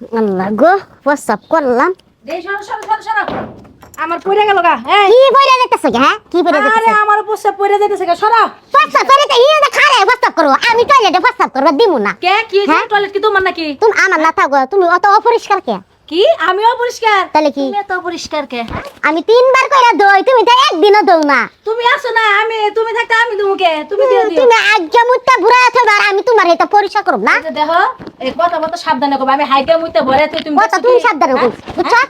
আল্লাহ গো প্রস্তাব করলাম। দেই সরো সরো সরো সরো। আমার পড়ে গেল গা। এই কি পড়ে যাইতেছে হ্যাঁ? কি পড়ে আরে যাইতেছে? আমার প্রস্তাব পড়ে যাইতেছে গা সরো। প্রস্তাব করে তো ইয়ে খারে প্রস্তাব করো। আমি টয়লেটে প্রস্তাব করব দিমু না। কে কি হ্যাঁ? টয়লেট কি তোমার নাকি? তুমি আমার না থাকো, তুমি অত অপরিষ্কার কে? কি আমিও পরিষ্কার? তাহলে কি? তুমি এত পরিষ্কার কে? আমি 3 বার কইরা দই, তুমি তো একদিনও দও না। তুমি আসো না, তুমি থাকতে আমি দুমুকে তুমি দিও দিও। তুমি আজ্ঞা মুত্তা বুড়া থাকবা আর আমি তোমার এটা পরিষ্কার করব না। এই যে দেখো এই কথা বলতে সাবধানে কইবা। আমি হাইকে মুইতে ভরে তুই তুমি কথা দেখছো তুমি কি? সাবধানে হ্যাঁ? কইছ, বুঝছো?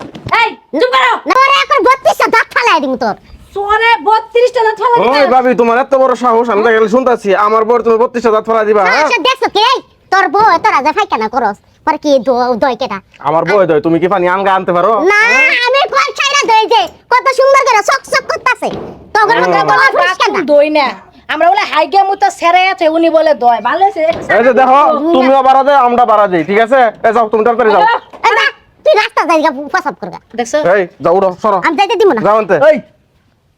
এই চুপ করো। না ওরে এখন 32টা দাঁত ফালাই দিমু তোর। সোরে 32 টা ঠেলা ওই দিতে। ভাবি তোমার এত বড় সাহস, আমি তো গেলে শুনতাছি আমার বর তুমি 32টা দাঁত ফেলা দিবা। হ্যাঁ আচ্ছা দেখছো কি তোর বউ তোরা যা ফাইকানা করস পরে কি দই কেটা? আমার বই দয়, তুমি কি পানি আনগা আনতে পারো? না আমি কল ছাইরা দই যে কত সুন্দর করে চকচক করতাছে। তখন মধ্যে বলা পরিষ্কার না। দই না। আমরা বলে হাইকে মুইতে সেরে আছে উনি বলে দয়। ভালো আছে। এই যে দেখো তুমিও বাড়া দেয় আমরা বাড়া দেই, ঠিক আছে? এই যাও তুমি তাড়াতাড়ি যাও। এই যা, তুই রাস্তা যাইগা প্রস্তাব করগা। দেখছো? এই যাও উড়ো সরো। আমি যাইতে দিব না। যাও আনতে। এই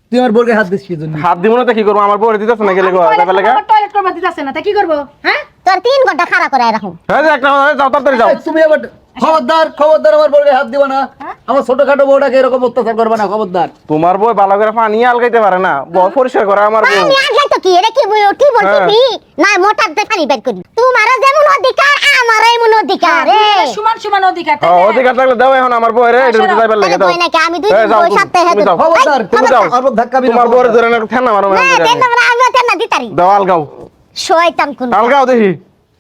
তুই আমার বোরকে হাত দিস কি জন্য? হাত দিব না তো কি করবো? আমার বউরে দিতেছ না গেলে গো যাবে লাগা। টয়লেট করবা দিতাছে না তা কি করব? হ্যাঁ? তোর 3 ঘন্টা খাড়া করে রাখুন। এই যে একটা যাও তাড়াতাড়ি যাও। এই, তুমি আবার খবরদার আমার বোরকে হাত দিবা না। আমার ছোটখাটো বউটাকে এরকম অত্যাচার করবে না, খবরদার। তোমার বউ ভালো করে পানি আলগাইতে পারে না, বউ পরিষ্কার করে আমার বউ। আমি আগে তো কি এটা কি কি বলছি হ্যাঁ। কি? না মোটার দে পানি বের করি। তোমারও যেমন অধিকার আমারও এমন অধিকার রে। সমান সমান অধিকার। তাই হ্যাঁ, না? অধিকার থাকলে দাও এখন আমার বউরে এটা সরো। যাইবার লাগে দাও। তাহলে দই নাকি আমি 2 এই দিন যাও বই তুমি, সপ্তাহে তুমি যাও। খবরদার, তুমি যাও। আমার ধাক্কা দিবা না, তোমার বউরে খবরদার। ধরে না ঠেনা মারো না মেরে। দেন না আমি তেন না দিতারি। দাও আলগাও। শয়তান কোন। আলগাও দেখি।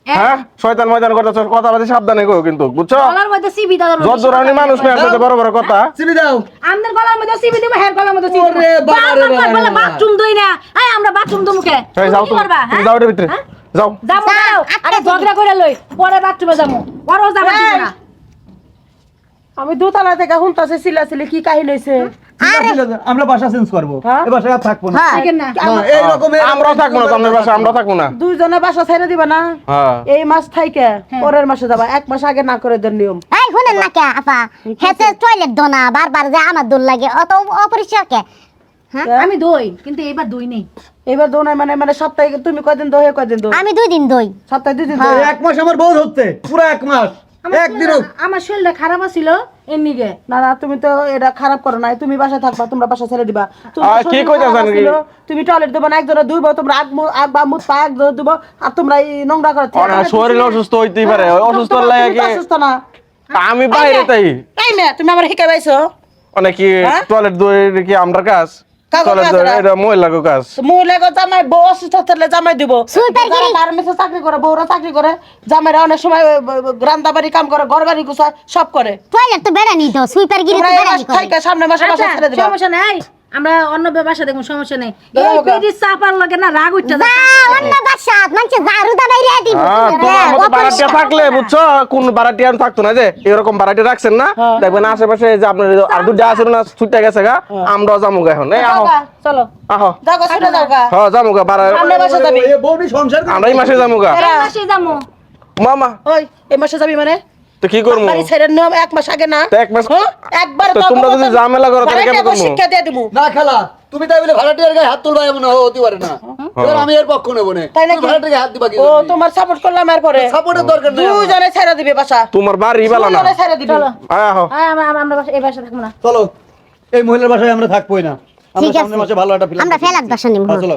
হ্যাঁ শয়তান ময়দান করতেছ, কথা বলতে সাবধানে কইও কিন্তু, বুঝছো? গলার মধ্যে সিবি দাও। যদ্দুরানি মানুষ মেয়ে আসলে বড় বড় কথা। চিবি দাও। আমাদের গলার মধ্যে সিবি দেব, হের গলার মধ্যে সিবি দেব। ওরে বাবা রে বাবা রে বাবা। বাথরুম দই না। এই আমরা বাথরুম দমুকে। এই যাও কি তুমি, করবা? তুমি হ্যাঁ? যাও এর ভিতরে হ্যাঁ? যাও। যাবো যাও, যাও। আটকে আরে দিবি। ঝগড়া করে লই, পরে বাথরুমে যাবো। ওরও যাবো দিব না। আমি দোতলা থেকে শুনতাছে চিল্লাচিল্লি কি কাহিনী হইছে? আমরা বাসা চেঞ্জ করবো, হ্যাঁ? এই বাসায় আর থাকবো না। হ্যাঁ দেখেন না। না, এই রকমের আমরাও থাকবো না, তোমাদের বাসা আমরাও থাকবো না। দুইজনে বাসা ছেড়ে দিবা না? হ্যাঁ এই মাস থাইকে পরের মাসে যাবা, 1 মাস আগে না করে দেন নিয়ম। এই শুনেন না কে আপা হেতে টয়লেট দোনা বারবার যে আমার দোল লাগে অত অপরিষ্কার কে? আমি দই, কিন্তু এবার দই নেই। এবার দোনাই মানে সপ্তাহে তুমি কয়দিন দো হে কয়দিন দো? আমি 2 দিন দই। সপ্তাহে 2 দিন দো। এই 1 মাস আমার বউ হচ্ছে, পুরো 1 মাস একদিনও। আমার শরীরটা খারাপ আছিল এমনিকে। না না তুমি তো এটা খারাপ করো নাই, তুমি বাসা থাকবা, তোমরা বাসা ছেড়ে দিবা। তুমি আর তো কি শরীর কইতাছেন খারাপ কি? ছিল, তুমি টয়লেট দেবা না, একজনে দুইব, তোমরা আগ বা মুখ পা একজনে দিব, আর তোমরা এই নোংরা করে শরীর অসুস্থ হইতেই পারে, অসুস্থ লাগে কি? অসুস্থ না? আমি বাইরে তাই তাই না? তুমি আমার শিখাই পাইছো? মানে কি হ্যাঁ? টয়লেট দই কি আমরা কাজ? কাগজ টয়লেট কাজ দই না। এটা মহিলাকে কাজ। মহিলা জামাই বউ অসুস্থ থাকলে জামাই দিব। সুইপার যারা গিরি। গার্মেন্টসে চাকরি করে, বউরা চাকরি করে, জামাইরা অনেক সময় রান্না বাড়ি কাম করে, ঘর বাড়ি গুছায়, সব করে। টয়লেট তো বেড়া নি তো সুইপার গিরি তো তোমরা এই বেড়া মাস নি করে। থাইকা সামনে মাসে বাসা আচ্ছা, ছেড়ে দিবা। সমস্যা নাই। আমরা অন্য বাসা দেখুন, সমস্যা নেই। দাও এই গা। পেটি চাপার লাগে না রাগ উঠতে যা অন্য বাসা মানছে জারু দা বাইরে দিব। হ্যাঁ, তোমার মতো বারাটিয়া থাকলে বুঝছো, কোন বারাটিয়া থাকতো না যে এরকম বারাটি রাখছেন না, দেখবেন আশেপাশে যে আপনার আর দুটো আছে না ছুটে গেছে গা, আমরাও যামুগা এখন। এই আহো চলো আহো, যাও গা, ছুটে যাও গা। হ্যাঁ যামুগা বারা, সামনে বাসা যাবি। এই বউ নিয়ে সংসার করে। আমরা এই মাসে যামুগা। এই মাসে যামু। মামা ওই এই মাসে যাবি মানে? তো কি করবো? বাড়ি ছেড়ে নিয়ম 1 মাস আগে না? তো 1 মাস হ্যাঁ? একবার তো তোমরা যদি ঝামেলা করো তাহলে কেন করবো? শিক্ষা দিয়ে দিমু। না খেলা, তুমি তাই বলে ভাড়াটিয়ার গায়ে হাত তুলবা এমন হতে পারে না। এবার আমি এর পক্ষ নেব না। তাই তুমি নাকি? ভাড়াটিয়ার গায়ে হাত দিবা কি ও জন্য? তোমার সাপোর্ট করলাম এরপরে সাপোর্টের দরকার নেই আমার। দুজনে ছেড়ে দিবে বাসা। তোমার বাড়ি বালা না। দুজনে ছেড়ে দিবে। আহো আমরা এই বাসা থাকবো না। চলো, এই মহিলার বাসায় আমরা থাকবোই না। আমরা ঠিক আছে। সামনের মাসে ভালো একটা ফিল্ম আমরা ফেলাত বাসা নিব। চলো।